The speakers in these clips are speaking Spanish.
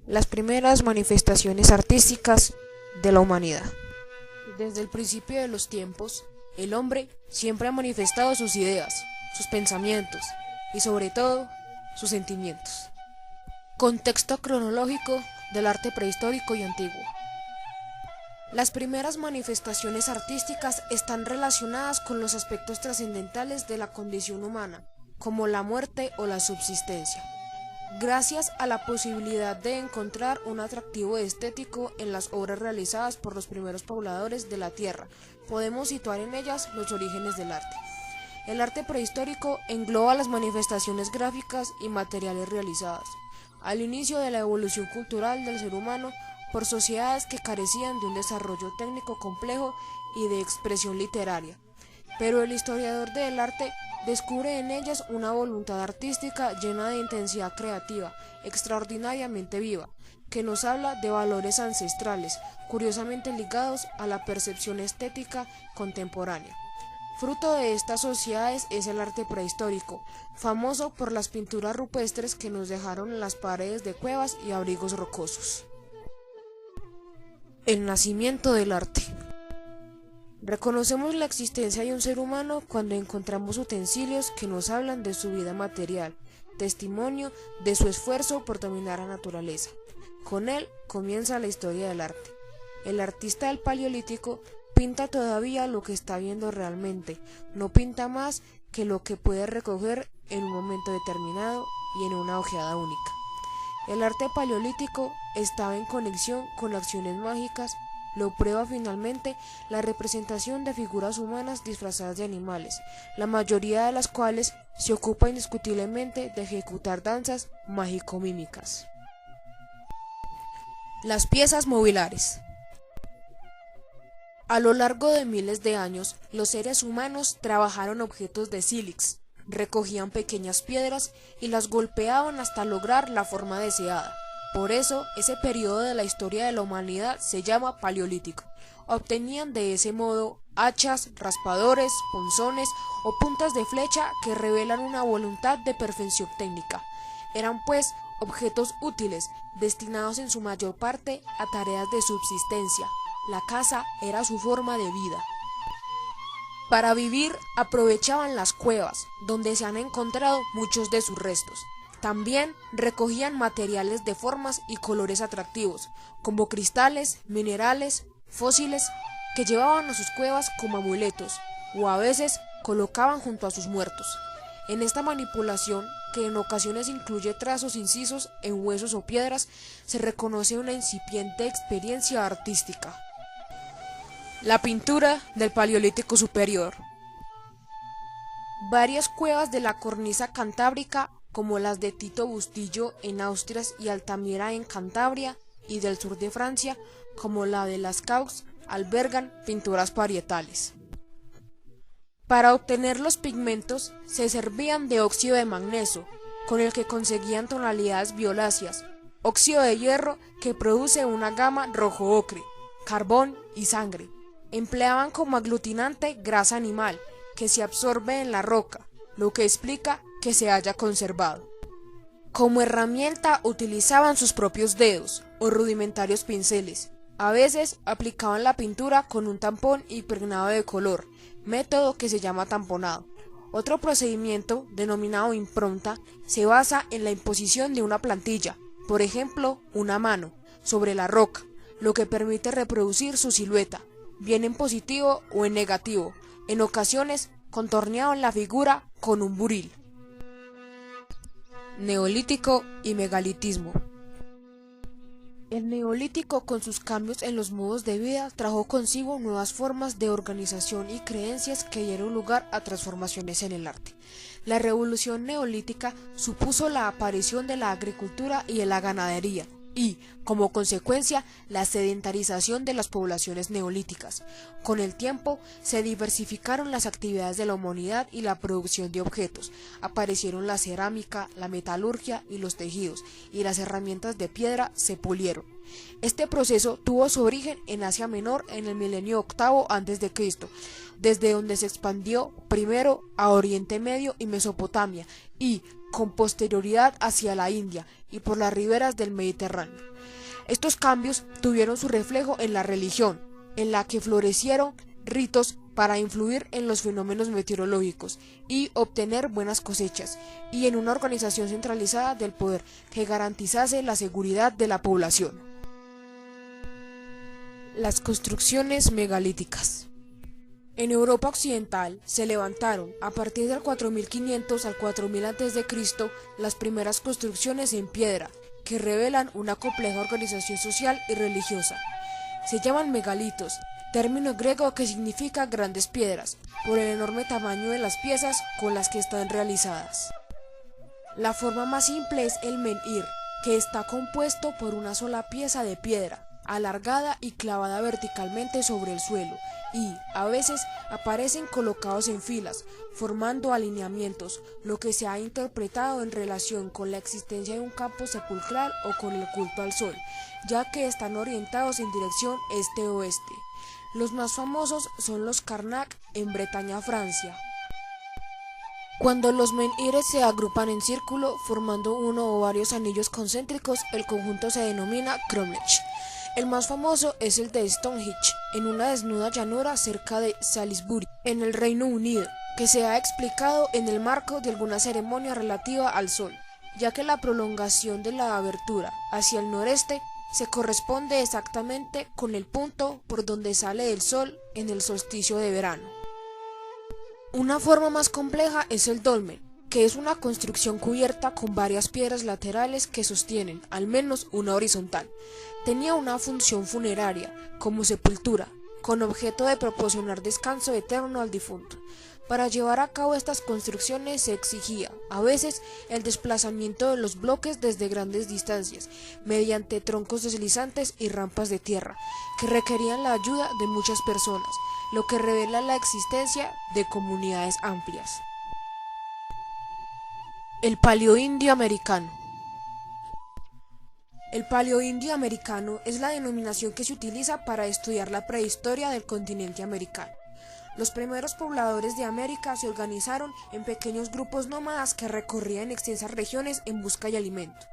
Las primeras manifestaciones artísticas de la humanidad. Desde el principio de los tiempos, el hombre siempre ha manifestado sus ideas, sus pensamientos y sobre todo sus sentimientos. Contexto cronológico del arte prehistórico y antiguo. Las primeras manifestaciones artísticas están relacionadas con los aspectos trascendentales de la condición humana, como la muerte o la subsistencia. Gracias a la posibilidad de encontrar un atractivo estético en las obras realizadas por los primeros pobladores de la Tierra, podemos situar en ellas los orígenes del arte. El arte prehistórico engloba las manifestaciones gráficas y materiales realizadas al inicio de la evolución cultural del ser humano por sociedades que carecían de un desarrollo técnico complejo y de expresión literaria. Pero el historiador del arte descubre en ellas una voluntad artística llena de intensidad creativa, extraordinariamente viva, que nos habla de valores ancestrales, curiosamente ligados a la percepción estética contemporánea. Fruto de estas sociedades es el arte prehistórico, famoso por las pinturas rupestres que nos dejaron en las paredes de cuevas y abrigos rocosos. El nacimiento del arte. Reconocemos la existencia de un ser humano cuando encontramos utensilios que nos hablan de su vida material, testimonio de su esfuerzo por dominar la naturaleza. Con él comienza la historia del arte. El artista del Paleolítico pinta todavía lo que está viendo realmente, no pinta más que lo que puede recoger en un momento determinado y en una ojeada única. El arte paleolítico estaba en conexión con acciones mágicas. Lo prueba finalmente la representación de figuras humanas disfrazadas de animales, la mayoría de las cuales se ocupa indiscutiblemente de ejecutar danzas mágico-mímicas. Las piezas mobiliares. A lo largo de miles de años, los seres humanos trabajaron objetos de sílex, recogían pequeñas piedras y las golpeaban hasta lograr la forma deseada. Por eso, ese periodo de la historia de la humanidad se llama Paleolítico. Obtenían de ese modo hachas, raspadores, punzones o puntas de flecha que revelan una voluntad de perfección técnica. Eran pues objetos útiles, destinados en su mayor parte a tareas de subsistencia. La caza era su forma de vida. Para vivir aprovechaban las cuevas, donde se han encontrado muchos de sus restos. También recogían materiales de formas y colores atractivos, como cristales, minerales, fósiles, que llevaban a sus cuevas como amuletos, o a veces colocaban junto a sus muertos. En esta manipulación, que en ocasiones incluye trazos incisos en huesos o piedras, se reconoce una incipiente experiencia artística. La pintura del Paleolítico Superior. Varias cuevas de la cornisa cantábrica, como las de Tito Bustillo en Asturias y Altamira en Cantabria, y del sur de Francia, como la de Lascaux, albergan pinturas parietales. Para obtener los pigmentos se servían de óxido de magnesio, con el que conseguían tonalidades violáceas, óxido de hierro que produce una gama rojo-ocre, carbón y sangre. Empleaban como aglutinante grasa animal, que se absorbe en la roca, lo que explica que se haya conservado. Como herramienta utilizaban sus propios dedos o rudimentarios pinceles. A veces aplicaban la pintura con un tampón impregnado de color, método que se llama tamponado. Otro procedimiento, denominado impronta, se basa en la imposición de una plantilla, por ejemplo, una mano, sobre la roca, lo que permite reproducir su silueta, bien en positivo o en negativo, en ocasiones contorneado en la figura con un buril. Neolítico y megalitismo. El neolítico, con sus cambios en los modos de vida, trajo consigo nuevas formas de organización y creencias que dieron lugar a transformaciones en el arte. La revolución neolítica supuso la aparición de la agricultura y de la ganadería, y, como consecuencia, la sedentarización de las poblaciones neolíticas. Con el tiempo, se diversificaron las actividades de la humanidad y la producción de objetos. Aparecieron la cerámica, la metalurgia y los tejidos, y las herramientas de piedra se pulieron. Este proceso tuvo su origen en Asia Menor en el milenio octavo a.C., desde donde se expandió primero a Oriente Medio y Mesopotamia, y con posterioridad hacia la India y por las riberas del Mediterráneo. Estos cambios tuvieron su reflejo en la religión, en la que florecieron ritos para influir en los fenómenos meteorológicos y obtener buenas cosechas, y en una organización centralizada del poder que garantizase la seguridad de la población. Las construcciones megalíticas. En Europa occidental se levantaron, a partir del 4500 al 4000 a.C., las primeras construcciones en piedra, que revelan una compleja organización social y religiosa. Se llaman megalitos, término griego que significa grandes piedras, por el enorme tamaño de las piezas con las que están realizadas. La forma más simple es el menhir, que está compuesto por una sola pieza de piedra, alargada y clavada verticalmente sobre el suelo, y, a veces, aparecen colocados en filas, formando alineamientos, lo que se ha interpretado en relación con la existencia de un campo sepulcral o con el culto al sol, ya que están orientados en dirección este-oeste. Los más famosos son los Karnak en Bretaña, Francia. Cuando los menhires se agrupan en círculo, formando uno o varios anillos concéntricos, el conjunto se denomina cromlech. El más famoso es el de Stonehenge, en una desnuda llanura cerca de Salisbury, en el Reino Unido, que se ha explicado en el marco de alguna ceremonia relativa al sol, ya que la prolongación de la abertura hacia el noreste se corresponde exactamente con el punto por donde sale el sol en el solsticio de verano. Una forma más compleja es el dolmen, que es una construcción cubierta con varias piedras laterales que sostienen, al menos una horizontal. Tenía una función funeraria, como sepultura, con objeto de proporcionar descanso eterno al difunto. Para llevar a cabo estas construcciones se exigía, a veces, el desplazamiento de los bloques desde grandes distancias, mediante troncos deslizantes y rampas de tierra, que requerían la ayuda de muchas personas, lo que revela la existencia de comunidades amplias. El Paleoindio americano. El Paleoindio americano es la denominación que se utiliza para estudiar la prehistoria del continente americano. Los primeros pobladores de América se organizaron en pequeños grupos nómadas que recorrían extensas regiones en busca de alimento.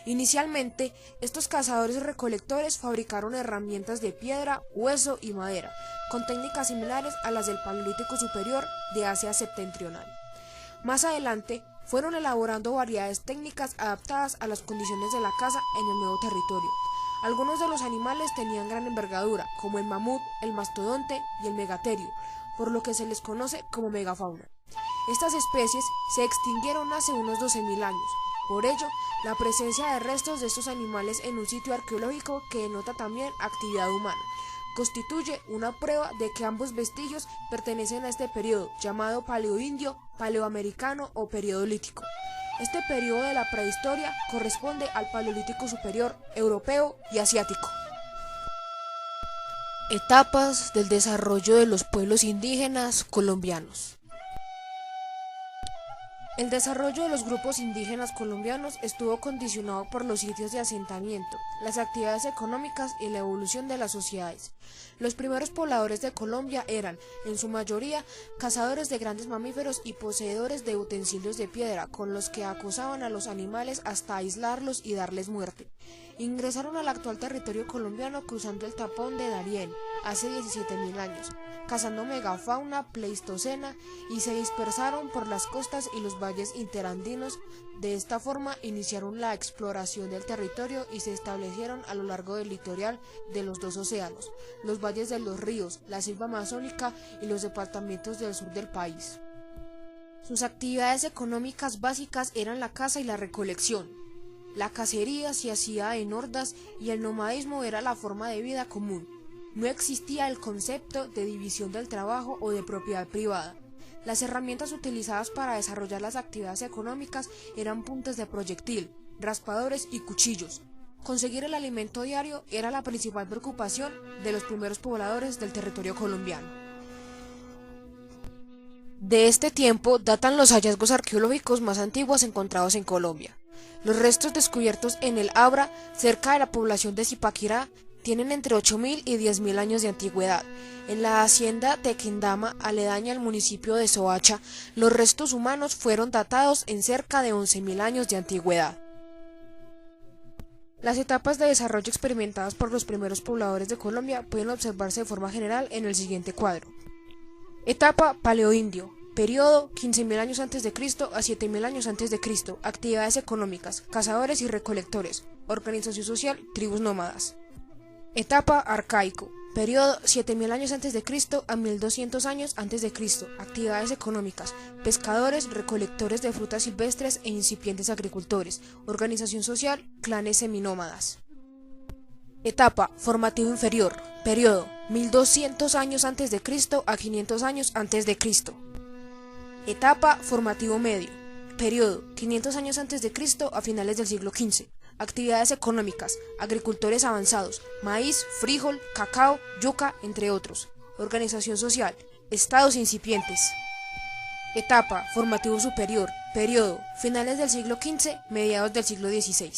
Inicialmente, estos cazadores y recolectores fabricaron herramientas de piedra, hueso y madera, con técnicas similares a las del Paleolítico Superior de Asia septentrional. Más adelante, fueron elaborando variedades técnicas adaptadas a las condiciones de la caza en el nuevo territorio. Algunos de los animales tenían gran envergadura, como el mamut, el mastodonte y el megaterio, por lo que se les conoce como megafauna. Estas especies se extinguieron hace unos 12.000 años. Por ello, la presencia de restos de estos animales en un sitio arqueológico que denota también actividad humana constituye una prueba de que ambos vestigios pertenecen a este periodo llamado paleoindio, paleoamericano o periodo lítico. Este periodo de la prehistoria corresponde al Paleolítico Superior europeo y asiático. Etapas del desarrollo de los pueblos indígenas colombianos. El desarrollo de los grupos indígenas colombianos estuvo condicionado por los sitios de asentamiento, las actividades económicas y la evolución de las sociedades. Los primeros pobladores de Colombia eran, en su mayoría, cazadores de grandes mamíferos y poseedores de utensilios de piedra, con los que acosaban a los animales hasta aislarlos y darles muerte. Ingresaron al actual territorio colombiano cruzando el tapón de Darién hace 17.000 años, cazando megafauna pleistocena y se dispersaron por las costas y los valles interandinos. De esta forma iniciaron la exploración del territorio y se establecieron a lo largo del litoral de los dos océanos, los valles de los ríos, la selva amazónica y los departamentos del sur del país. Sus actividades económicas básicas eran la caza y la recolección. La cacería se hacía en hordas y el nomadismo era la forma de vida común. No existía el concepto de división del trabajo o de propiedad privada. Las herramientas utilizadas para desarrollar las actividades económicas eran puntas de proyectil, raspadores y cuchillos. Conseguir el alimento diario era la principal preocupación de los primeros pobladores del territorio colombiano. De este tiempo datan los hallazgos arqueológicos más antiguos encontrados en Colombia. Los restos descubiertos en el Abra, cerca de la población de Zipaquirá, tienen entre 8.000 y 10.000 años de antigüedad. En la hacienda de Quendama, aledaña al municipio de Soacha, los restos humanos fueron datados en cerca de 11.000 años de antigüedad. Las etapas de desarrollo experimentadas por los primeros pobladores de Colombia pueden observarse de forma general en el siguiente cuadro. Etapa paleoindio, periodo 15.000 años antes de Cristo a 7.000 años antes de Cristo, actividades económicas, cazadores y recolectores, organización social, tribus nómadas. Etapa arcaico, periodo 7.000 años antes de Cristo a 1.200 años antes de Cristo, actividades económicas, pescadores, recolectores de frutas silvestres e incipientes agricultores, organización social, clanes seminómadas. Etapa formativo inferior, periodo 1.200 años antes de Cristo a 500 años antes de Cristo. Etapa formativo medio, periodo 500 años antes de Cristo a finales del siglo XV. Actividades económicas, agricultores avanzados, maíz, frijol, cacao, yuca, entre otros. Organización social, estados incipientes. Etapa formativo superior, periodo finales del siglo XV, mediados del siglo XVI.